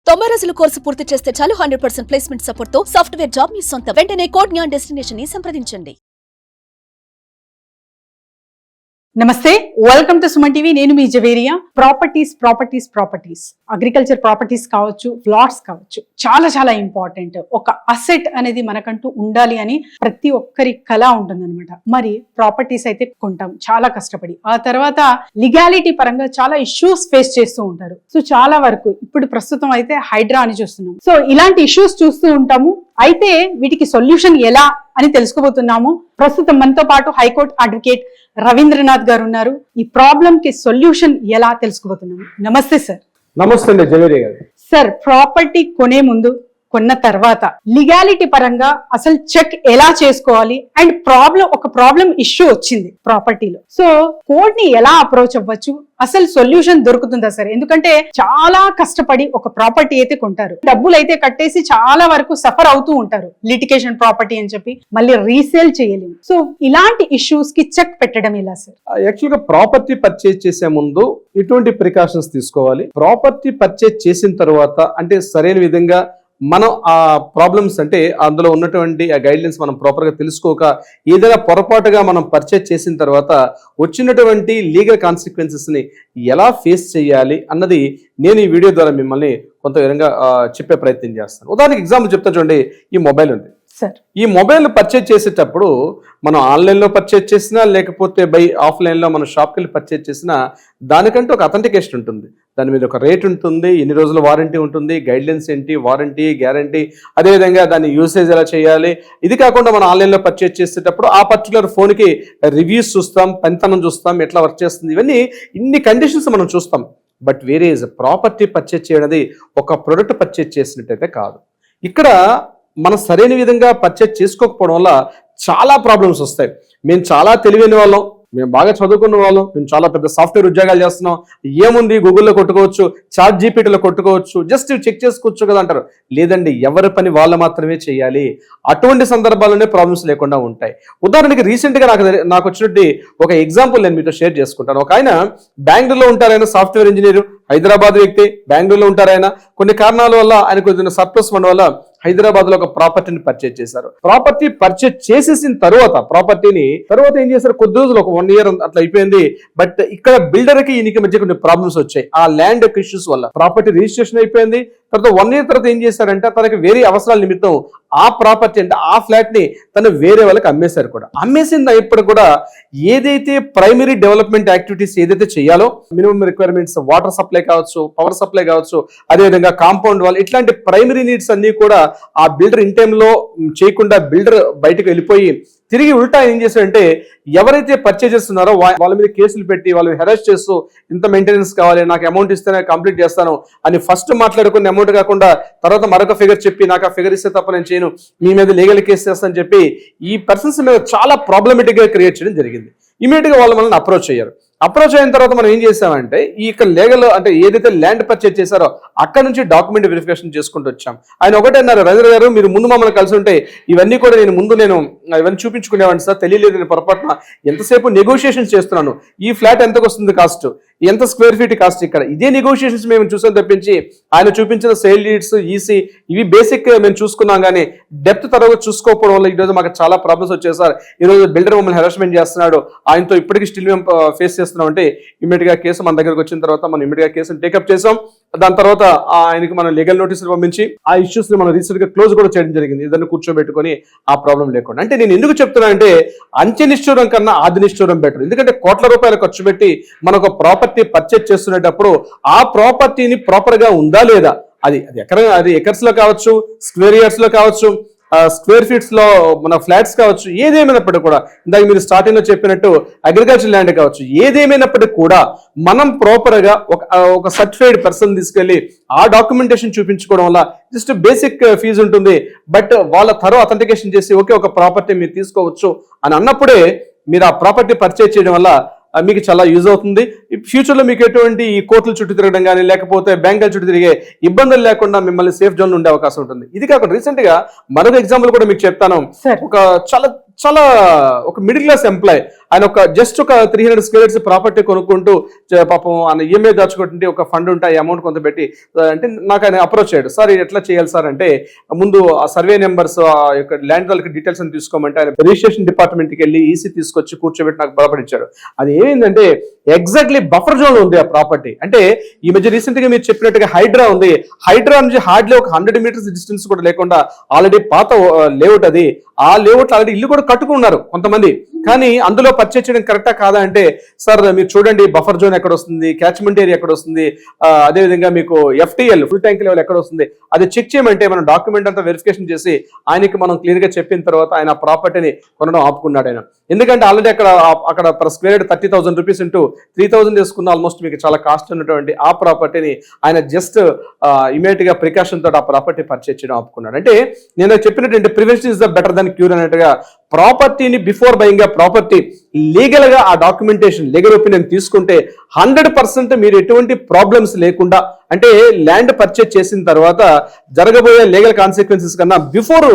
90 రోజుల కోర్సు పూర్తి చేస్తే చాలు 100% ప్లేస్మెంట్ సపోర్ట్ తో సాఫ్ట్వేర్ జాబ్ మీ సొంతం. వెంటనే కోడ్ జ్ఞాన్ డెస్టినేషన్ ని సంప్రదించండి. నమస్తే, వెల్కమ్ టు సుమన్ టీవీ. నేను మీ జవేరియా. ప్రాపర్టీస్ అగ్రికల్చర్ ప్రాపర్టీస్ కావచ్చు, ప్లాట్స్ కావచ్చు, చాలా చాలా ఇంపార్టెంట్. ఒక అసెట్ అనేది మనకంటూ ఉండాలి అని ప్రతి ఒక్కరి కళ ఉంటుందన్నమాట. మరి ప్రాపర్టీస్ అయితే కొంటాం చాలా కష్టపడి, ఆ తర్వాత లీగాలిటీ పరంగా చాలా ఇష్యూస్ ఫేస్ చేస్తూ ఉంటారు. సో చాలా వరకు ఇప్పుడు ప్రస్తుతం అయితే హైడ్రా అని చూస్తున్నాం. సో ఇలాంటి ఇష్యూస్ చూస్తూ ఉంటాము. అయితే వీటికి సొల్యూషన్ ఎలా అని తెలుసుకోబోతున్నాము. ప్రస్తుతం మనతో పాటు హైకోర్టు అడ్వకేట్ రవీంద్రనాథ్ గారు ఉన్నారు. ఈ ప్రాబ్లం కి సొల్యూషన్ ఎలా తెలుసుకోబోతున్నాము. నమస్తే సార్. నమస్తే అండి జవేరియా గారు. సార్, ప్రాపర్టీ కొనే ముందు, కొన్న తర్వాత లీగాలిటీ పరంగా అసలు చెక్ ఎలా చేసుకోవాలి, అండ్ ఒక ప్రాబ్లం ఇష్యూ వచ్చింది ప్రాపర్టీలో, సో కోర్ట్ ని ఎలా అప్రోచ్ అవ్వచ్చు, అసలు సొల్యూషన్ దొరుకుతుందా సార్? ఎందుకంటే చాలా కష్టపడి ఒక ప్రాపర్టీ అయితే కొంటారు, డబ్బులు అయితే కట్టేసి చాలా వరకు సఫర్ అవుతూ ఉంటారు. లిటిగేషన్ ప్రాపర్టీ అని చెప్పి మళ్ళీ రీసేల్ చేయలేము. సో ఇలాంటి ఇష్యూస్ కి చెక్ పెట్టడం ఎలా సార్? యాక్చువల్ గా ప్రాపర్టీ పర్చేజ్ చేసే ముందు ఇటువంటి ప్రికాషన్స్ తీసుకోవాలి. ప్రాపర్టీ పర్చేజ్ చేసిన తర్వాత అంటే సరైన విధంగా మనం ఆ ప్రాబ్లమ్స్ అంటే అందులో ఉన్నటువంటి ఆ గైడ్లైన్స్ మనం ప్రాపర్గా తెలుసుకోక ఏదైనా పొరపాటుగా మనం పర్చేజ్ చేసిన తర్వాత వచ్చినటువంటి లీగల్ కాన్సిక్వెన్సెస్ని ఎలా ఫేస్ చేయాలి అన్నది నేను ఈ వీడియో ద్వారా మిమ్మల్ని కొంత విధంగా చెప్పే ప్రయత్నం చేస్తాను. ఉదాహరణకి ఎగ్జాంపుల్ చెప్తా చూడండి. ఈ మొబైల్ ఉంది. ఈ మొబైల్ పర్చేజ్ చేసేటప్పుడు మనం ఆన్లైన్లో పర్చేజ్ చేసినా లేకపోతే ఆఫ్లైన్లో మనం షాప్కి వెళ్ళి పర్చేజ్ చేసినా దానికంటే ఒక అథెంటికేషన్ ఉంటుంది. దాని మీద ఒక రేట్ ఉంటుంది, ఎన్ని రోజుల వారంటీ ఉంటుంది, గైడ్లైన్స్ ఏంటి, వారంటీ, గ్యారంటీ, అదేవిధంగా దాన్ని యూసేజ్ ఎలా చేయాలి. ఇది కాకుండా మనం ఆన్లైన్లో పర్చేజ్ చేసేటప్పుడు ఆ పర్టికులర్ ఫోన్కి రివ్యూస్ చూస్తాం, పనితనం చూస్తాం, ఎట్లా వర్క్ చేస్తుంది, ఇవన్నీ ఇన్ని కండిషన్స్ మనం చూస్తాం. బట్ వేరే ప్రాపర్టీ పర్చేజ్ చేయడానికి ఒక ప్రొడక్ట్ పర్చేజ్ చేసినట్టయితే కాదు. ఇక్కడ మనం సరైన విధంగా పర్చేజ్ చేసుకోకపోవడం వల్ల చాలా ప్రాబ్లమ్స్ వస్తాయి. మేము చాలా తెలివైన వాళ్ళం, మేము బాగా చదువుకున్న వాళ్ళం, మేము చాలా పెద్ద సాఫ్ట్వేర్ ఉద్యోగాలు చేస్తున్నాం, ఏముంది గూగుల్లో కొట్టుకోవచ్చు, చాట్ జీపీటీలో కొట్టుకోవచ్చు, జస్ట్ చెక్ చేసుకోవచ్చు కదా అంటారు. లేదండి, ఎవరి పని వాళ్ళు మాత్రమే చేయాలి. అటువంటి సందర్భాల్లోనే ప్రాబ్లమ్స్ లేకుండా ఉంటాయి. ఉదాహరణకి రీసెంట్గా నాకు వచ్చినట్టు ఒక ఎగ్జాంపుల్ నేను మీతో షేర్ చేసుకుంటాను. ఒక ఆయన బెంగళూరులో ఉంటారు, ఆయన సాఫ్ట్వేర్ ఇంజనీర్, హైదరాబాద్ వ్యక్తి, బెంగళూరులో ఉంటారు. ఆయన కొన్ని కారణాల వల్ల ఆయన కొంచెం సర్ప్లస్ ఫండ్ వల్ల హైదరాబాద్ లో ఒక ప్రాపర్టీని పర్చేజ్ చేశారు. ప్రాపర్టీ పర్చేజ్ చేసేసిన తర్వాత ఏం చేశారు, కొద్ది రోజులు ఒక 1 year అట్లా అయిపోయింది. బట్ ఇక్కడ బిల్డర్ కి ఈయనకి మధ్య కొన్ని ప్రాబ్లమ్స్ వచ్చాయి. ఆ ల్యాండ్ యొక్క ఇష్యూస్ వల్ల ప్రాపర్టీ రిజిస్ట్రేషన్ అయిపోయింది. తర్వాత 1 year తర్వాత ఏం చేశారంటే తనకి వేరే అవసరాల నిమిత్తం ఆ ప్రాపర్టీ అంటే ఆ ఫ్లాట్ ని తను వేరే వాళ్ళకి అమ్మేశారు. కూడా అమ్మేసింది ఇప్పుడు కూడా ఏదైతే ప్రైమరీ డెవలప్మెంట్ యాక్టివిటీస్ ఏదైతే చేయాలో, మినిమం రిక్వైర్మెంట్స్, వాటర్ సప్లై కావచ్చు, పవర్ సప్లై కావచ్చు, అదేవిధంగా కాంపౌండ్ వాల్, ఇట్లాంటి ప్రైమరీ నీడ్స్ అన్ని కూడా ఆ బిల్డర్ ఇన్ టైంలో చేయకుండా బిల్డర్ బయటకు వెళ్ళిపోయి తిరిగి ఉల్టా ఏం చేశారంటే ఎవరైతే పర్చేజ్ చేస్తున్నారో వాళ్ళ మీద కేసులు పెట్టి వాళ్ళు హెరాస్ చేస్తూ ఇంత మెయింటెనెన్స్ కావాలి, నాకు అమౌంట్ ఇస్తేనే కంప్లీట్ చేస్తాను అని ఫస్ట్ మాట్లాడుకున్న అమౌంట్ కాకుండా తర్వాత మరొక ఫిగర్ చెప్పి నాకు ఆ ఫిగర్ ఇస్తే తప్ప నేను చేయను, మీ మీద లీగల్ కేసు చేస్తానని చెప్పి ఈ పర్సన్స్ మీద చాలా ప్రాబ్లమేటిక్ గా క్రియేట్ చేయడం జరిగింది. ఇమీడియట్ గా వాళ్ళు మనల్ని అప్రోచ్ అయ్యారు. అప్రోచ్ అయిన తర్వాత మనం ఏం చేసామంటే ఈ లీగల్ అంటే ఏదైతే ల్యాండ్ పర్చేజ్ చేశారో అక్కడ నుంచి డాక్యుమెంట్ వెరిఫికేషన్ చేసుకుంటూ వచ్చాం. ఆయన ఒకటే అన్నారు, రవీంద్ర గారు మీరు ముందు మమ్మల్ని కలిసి ఉంటే ఇవన్నీ కూడా నేను ఇవన్నీ చూపించుకునేవాడిని సార్, తెలియలేదు, నేను పొరపాటున ఎంతసేపు నెగోషియేషన్స్ చేస్తున్నాను, ఈ ఫ్లాట్ ఎంతకు వస్తుంది కాస్ట్, ఎంత స్క్వేర్ ఫీట్ కాస్ట్, ఇక్కడ ఇదే నెగోషియేషన్స్ మేము చూసాం తప్పించి ఆయన చూపించిన సేల్ డీడ్స్, ఈసీ ఇవి బేసిక్ మేము చూసుకున్నాం. కానీ డెప్త్ తర్వాత చూసుకోకపోవడం వల్ల ఈరోజు మాకు చాలా ప్రాబ్లమ్స్ వచ్చాయి సార్. ఈరోజు బిల్డర్ మమ్మల్ని హెరాస్మెంట్ చేస్తున్నాడు, ఆయనతో ఇప్పటికీ స్టిల్ మేము ఫేస్ చేస్తున్నాం అంటే ఇమీడియట్ గా కేసు మన దగ్గరకు వచ్చిన తర్వాత మనం ఇమీడియట్ గా కేసును టేకప్ చేసాం. దాని తర్వాత ఆయనకి మనం లీగల్ నోటీసులు పంపించి ఆ ఇష్యూస్ ని మనం రీసెంట్ గా క్లోజ్ కూడా చేయడం జరిగింది, ఇద్దరిని కూర్చోబెట్టుకొని ఆ ప్రాబ్లం లేకుండా. అంటే నేను ఎందుకు చెప్తున్నా అంటే అంత్య నిష్ఠూరం కన్నా ఆది నిష్ఠూరం బెటర్. ఎందుకంటే కోట్ల రూపాయలు ఖర్చు పెట్టి మనం ఒక ప్రాపర్టీ పర్చేజ్ చేస్తున్నప్పుడు ఆ ప్రాపర్టీని ప్రాపర్ గా ఉందా లేదా, అది ఎకర్స్ లో కావచ్చు, స్క్వేర్ ఇయర్స్ లో కావచ్చు, స్క్వేర్ ఫీట్స్ లో మన ఫ్లాట్స్ కావచ్చు, ఏదేమైనప్పటికీ కూడా ఇందాక మీరు స్టార్టింగ్ లో చెప్పినట్టు అగ్రికల్చర్ ల్యాండ్ కావచ్చు, ఏదేమైనప్పటికీ కూడా మనం ప్రాపర్ గా ఒక సర్టిఫైడ్ పర్సన్ తీసుకెళ్లి ఆ డాక్యుమెంటేషన్ చూపించుకోవడం వల్ల జస్ట్ బేసిక్ ఫీజు ఉంటుంది. బట్ వాళ్ళ థరో అథెంటికేషన్ చేసి ఓకే ఒక ప్రాపర్టీ మీరు తీసుకోవచ్చు అని అన్నప్పుడే మీరు ఆ ప్రాపర్టీ పర్చేజ్ చేయడం వల్ల మీకు చాలా యూజ్ అవుతుంది. ఫ్యూచర్లో మీకు ఎటువంటి ఈ కోర్టుల చుట్టూ తిరగడం కానీ లేకపోతే బ్యాంకుల చుట్టూ తిరిగే ఇబ్బందులు లేకుండా మిమ్మల్ని సేఫ్ జోన్ ఉండే అవకాశం ఉంటుంది. ఇది కాకుండా రీసెంట్ గా మరొక ఎగ్జాంపుల్ కూడా మీకు చెప్తాను. ఒక చాలా ఒక మిడిల్ క్లాస్ ఎంప్లాయ్, ఆయన జస్ట్ ఒక 300 స్క్వేర్ ప్రాపర్టీ కొనుక్కుంటూ పాపం ఆయన ఈఎంఐ దాచుకుంటుంటే ఒక ఫండ్ ఉంటే ఆ అమౌంట్ కొంత పెట్టి అంటే నాకు ఆయన అప్రోచ్ అయ్యాడు. సార్ ఎట్లా చేయాలి సార్ అంటే ముందు ఆ సర్వే నెంబర్స్ ఆ యొక్క ల్యాండ్ వాళ్ళకి డీటెయిల్స్ అని తీసుకోమంటే ఆయన రిజిస్ట్రేషన్ డిపార్ట్మెంట్కి వెళ్ళి ఈసీ తీసుకొచ్చి కూర్చోబెట్టి నాకు బలపడిచ్చాడు. అది ఏమైందంటే ఎగ్జాక్ట్లీ బఫర్ జోన్ ఉంది ఆ ప్రాపర్టీ. అంటే ఈ మధ్య రీసెంట్ గా మీరు చెప్పినట్టుగా హైడ్రా ఉంది, హైడ్రా నుంచి హార్డ్లీ ఒక 100 మీటర్స్ డిస్టెన్స్ కూడా లేకుండా ఆల్రెడీ పాత లేఅవుట్ అది. ఆ లేఅవుట్ ఆల్రెడీ ఇల్లు కూడా కట్టుకున్నారు కొంతమంది, కానీ అందులో పర్చేజ్ చేయడం కరెక్టా కాదా అంటే సార్ మీరు చూడండి బఫర్ జోన్ ఎక్కడ వస్తుంది, క్యాచ్మెంట్ ఏరియా ఎక్కడ వస్తుంది, అదేవిధంగా మీకు FTL ఫుల్ ట్యాంక్ లెవెల్ ఎక్కడ వస్తుంది అది చెక్ చేయమంటే మనం డాక్యుమెంట్ అంతా వెరిఫికేషన్ చేసి ఆయనకి మనం క్లియర్ గా చెప్పిన తర్వాత ఆయన ప్రాపర్టీని కొనడం ఆపుకున్నాడు ఆయన. ఎందుకంటే ఆల్రెడీ అక్కడ పర్ స్క్వేర్ 30,000 రూపీస్ ఇంటూ 3,000 చేసుకున్న ఆల్మోస్ట్ మీకు చాలా కాస్ట్ ఉన్నటువంటి ఆ ప్రాపర్టీని ఆయన జస్ట్ ఇమీడియట్ గా ప్రికాషన్ తోటి ఆ ప్రాపర్టీ పర్చేజ్ చేయడం ఆపుకున్నాడు. అంటే నేను చెప్పినటువంటి prevention is the better than cure అన్నట్టుగా ప్రాపర్టీని బిఫోర్ బయింగ్ ఆ ప్రాపర్టీ లీగల్ గా ఆ డాక్యుమెంటేషన్ లీగల్ ఒపీనియన్ తీసుకుంటే 100% మీరు ఎటువంటి ప్రాబ్లమ్స్ లేకుండా అంటే ల్యాండ్ పర్చేజ్ చేసిన తర్వాత జరగబోయే లీగల్ కాన్సిక్వెన్సెస్ కన్నా బిఫోర్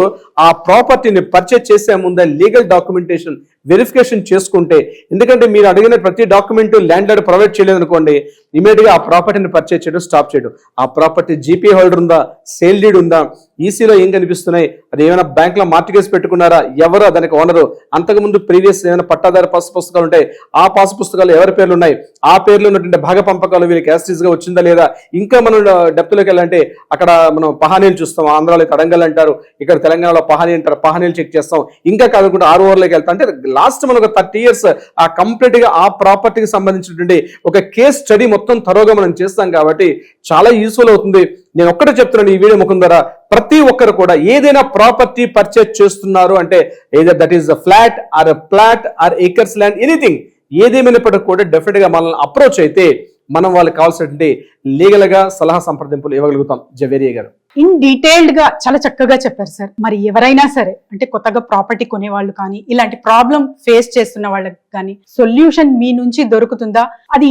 ఆ ప్రాపర్టీని పర్చేజ్ చేసే ముందే లీగల్ డాక్యుమెంటేషన్ వెరిఫికేషన్ చేసుకుంటే, ఎందుకంటే మీరు అడిగిన ప్రతి డాక్యుమెంట్ ల్యాండ్ లార్డ్ ప్రొవైడ్ చేయలేదు అనుకోండి ఇమీడియట్ గా ఆ ప్రాపర్టీని పర్చేజ్ చేయడం స్టాప్ చేయడం. ఆ ప్రాపర్టీ జీపీ హోల్డర్ ఉందా, సేల్ డీడ్ ఉందా, ఈసీలో ఏం కనిపిస్తున్నాయి, అది ఏమైనా బ్యాంక్ లో మార్టిగేజ్ పెట్టుకున్నారా, ఎవరు దానికి ఓనరు, అంతకుముందు ప్రీవియస్ ఏమైనా పట్టాదారు పాస్ పుస్తకాలు ఉంటాయి ఆ పాస్ పుస్తకాలు ఎవరి పేర్లు ఉన్నాయి, ఆ పేర్లు ఉన్నటువంటి భాగ పంపకాలు వీళ్ళకి యాస్టీస్ గా వచ్చిందా లేదా. ఇంకా మనం డెప్త్ లోకి వెళ్ళాలంటే అక్కడ మనం పహానీలు చూస్తాం, ఆంధ్రాలో అడంగల్ అంటారు, ఇక్కడ తెలంగాణలో పహానీ అంటారు, పహానీలు చెక్ చేస్తాం. ఇంకా కాకుండా RORలోకి వెళ్తాం. అంటే లాస్ట్ మనం ఒక 30 years ఆ కంప్లీట్ గా ఆ ప్రాపర్టీకి సంబంధించినటువంటి ఒక కేస్ స్టడీ మొత్తం తరోగా మనం చేస్తాం కాబట్టి చాలా యూస్ఫుల్ అవుతుంది. నేను ఒక్కటే చెప్తున్నాను ఈ వీడియో ముఖం ద్వారా, ప్రతి ఒక్కరు కూడా ఏదైనా ప్రాపర్టీ పర్చేజ్ చేస్తున్నారు అంటే either that is flat or plot or acres land anything ఏదేమైనప్పటికీ కూడా డెఫినెట్ గా మనల్ని అప్రోచ్ అయితే మనం వాళ్ళకి కావాల్సినటువంటి లీగల్ గా సలహా సంప్రదింపులు ఇవ్వగలుగుతాం. జవేరియా గారు ఇన్ డీటెయిల్డ్ గా చాలా చక్కగా చెప్పారు సార్. మరి ఎవరైనా సరే అంటే కొత్తగా ప్రాపర్టీ కొనేవాళ్ళు కానీ ఇలాంటి ప్రాబ్లం ఫేస్ చేస్తున్న వాళ్ళకి కానీ సొల్యూషన్ మీ నుంచి దొరుకుతుందా, అది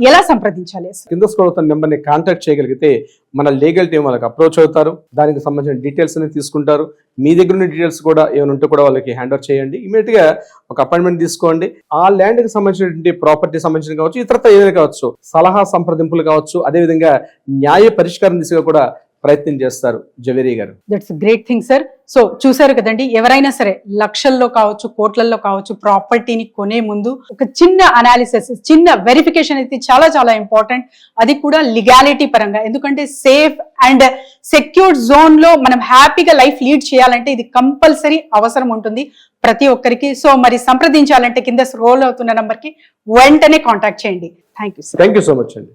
ఎలా సంప్రదించాలి సార్? కింద స్క్రోల్ అవుతున్న నెంబర్ని కాంటాక్ట్ చేయగలిగితే మన లీగల్ టీం వాళ్ళకి అప్రోచ్ అవుతారు, దానికి సంబంధించిన డీటెయిల్స్ అనేది తీసుకుంటారు. మీ దగ్గర ఉన్న డీటెయిల్స్ కూడా ఏమైనా ఉంటే కూడా వాళ్ళకి హ్యాండ్ ఓవర్ చేయండి. ఇమీడియట్ గా ఒక అపాయింట్మెంట్ తీసుకోండి. ఆ ల్యాండ్ కి సంబంధించినటువంటి ప్రాపర్టీ సంబంధించిన కావచ్చు, ఇతరత ఏదైనా కావచ్చు, సలహా సంప్రదింపులు కావచ్చు, అదేవిధంగా న్యాయ పరిష్కారం దిశగా కూడా ప్రయత్నం చేస్తారు జవేరియా గారు. That's great thing sir. So చూసారు కదండి, ఎవరైనా సరే లక్షల్లో కావచ్చు, కోట్లల్లో కావచ్చు, ప్రాపర్టీని కొనే ముందు ఒక చిన్న అనాలిసిస్, చిన్న వెరిఫికేషన్ అయితే చాలా చాలా ఇంపార్టెంట్. అది కూడా లీగాలిటీ పరంగా. ఎందుకంటే సేఫ్ అండ్ సెక్యూర్డ్ జోన్ లో మనం హ్యాపీగా లైఫ్ లీడ్ చేయాలంటే ఇది కంపల్సరీ అవసరం ఉంటుంది ప్రతి ఒక్కరికి. సో మరి సంప్రదించాలంటే కింద స్క్రోల్ అవుతున్న నంబర్ కి వెంటనే కాంటాక్ట్ చేయండి. Thank you sir. Thank you so much అండి.